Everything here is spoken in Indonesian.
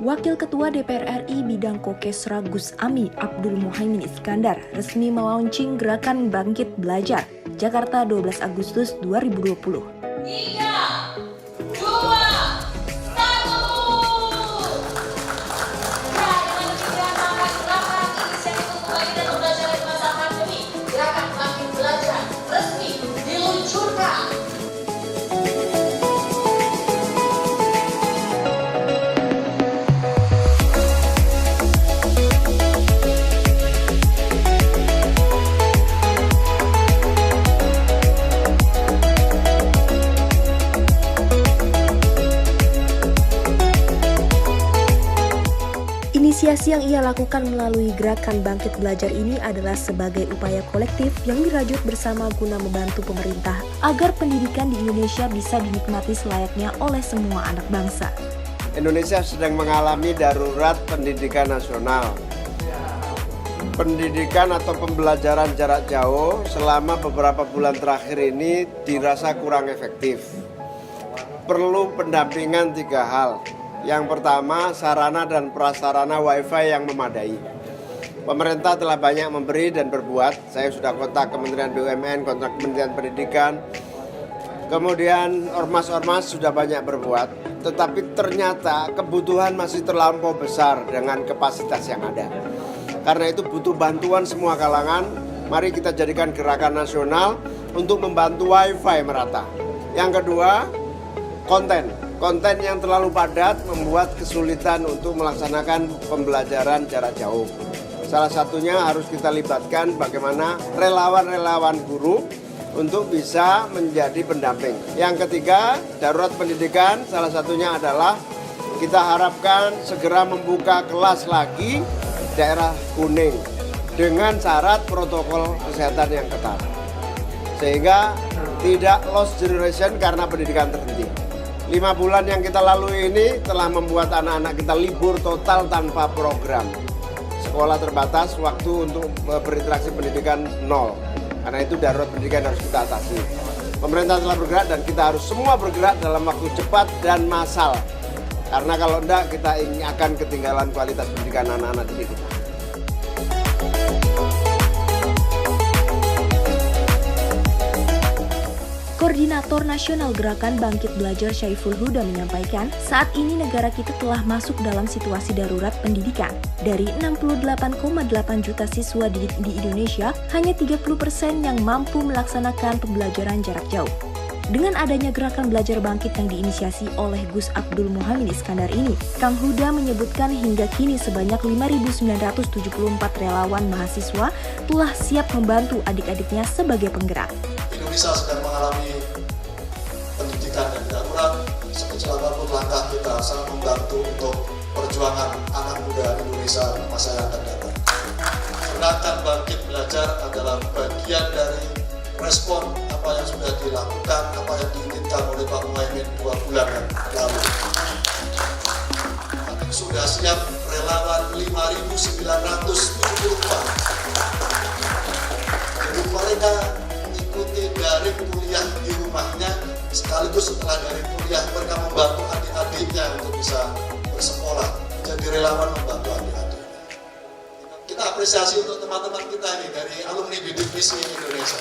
Wakil Ketua DPR RI bidang Kokesra Gus Ami Abdul Muhaimin Iskandar resmi melaunching Gerakan Bangkit Belajar, Jakarta 12 Agustus 2020. 3, 2, 1. Gerakan Bangkit Belajar resmi diluncurkan. Inisiasi yang ia lakukan melalui Gerakan Bangkit Belajar ini adalah sebagai upaya kolektif yang dirajut bersama guna membantu pemerintah agar pendidikan di Indonesia bisa dinikmati selayaknya oleh semua anak bangsa. Indonesia sedang mengalami darurat pendidikan nasional. Pendidikan atau pembelajaran jarak jauh selama beberapa bulan terakhir ini dirasa kurang efektif. Perlu pendampingan 3 hal. Yang pertama, sarana dan prasarana Wi-Fi yang memadai. Pemerintah telah banyak memberi dan berbuat. Saya sudah kontak Kementerian BUMN, kontak Kementerian Pendidikan. Kemudian ormas-ormas sudah banyak berbuat. Tetapi ternyata kebutuhan masih terlampau besar dengan kapasitas yang ada. Karena itu butuh bantuan semua kalangan. Mari kita jadikan gerakan nasional untuk membantu Wi-Fi merata. Yang kedua, konten yang terlalu padat membuat kesulitan untuk melaksanakan pembelajaran jarak jauh. Salah satunya harus kita libatkan bagaimana relawan-relawan guru untuk bisa menjadi pendamping. Yang ketiga, darurat pendidikan salah satunya adalah kita harapkan segera membuka kelas lagi daerah kuning dengan syarat protokol kesehatan yang ketat. Sehingga tidak lost generation karena pendidikan terhenti. 5 bulan yang kita lalui ini telah membuat anak-anak kita libur total tanpa program. Sekolah terbatas, waktu untuk berinteraksi pendidikan nol. Karena itu darurat pendidikan harus kita atasi. Pemerintah telah bergerak dan kita harus semua bergerak dalam waktu cepat dan massal. Karena kalau enggak kita akan ketinggalan kualitas pendidikan anak-anak didik kita. Koordinator Nasional Gerakan Bangkit Belajar Syaiful Huda menyampaikan, saat ini negara kita telah masuk dalam situasi darurat pendidikan. Dari 68,8 juta siswa didik di Indonesia, hanya 30% yang mampu melaksanakan pembelajaran jarak jauh. Dengan adanya Gerakan Belajar Bangkit yang diinisiasi oleh Gus Abdul Muhaimin Iskandar ini, Kang Huda menyebutkan hingga kini sebanyak 5.974 relawan mahasiswa telah siap membantu adik-adiknya sebagai penggerak. Indonesia sedang mengalami pendidikan yang darurat. Sekecil apapun langkah kita sangat membantu untuk perjuangan anak muda Indonesia masa yang akan datang. Gerakan Bangkit Belajar adalah bagian dari respon apa yang sudah dilakukan, apa yang diinginkan oleh Pak Muhaimin 2 bulan yang lalu. Sudah siap relawan 5.974. Jadi mereka mengikuti dari kuliah di rumahnya, sekaligus setelah dari kuliah mereka membantu adik-adiknya untuk bisa bersekolah, menjadi relawan membantu adik-adiknya. Kita apresiasi untuk teman-teman kita ini dari alumni Bidik Misi Indonesia.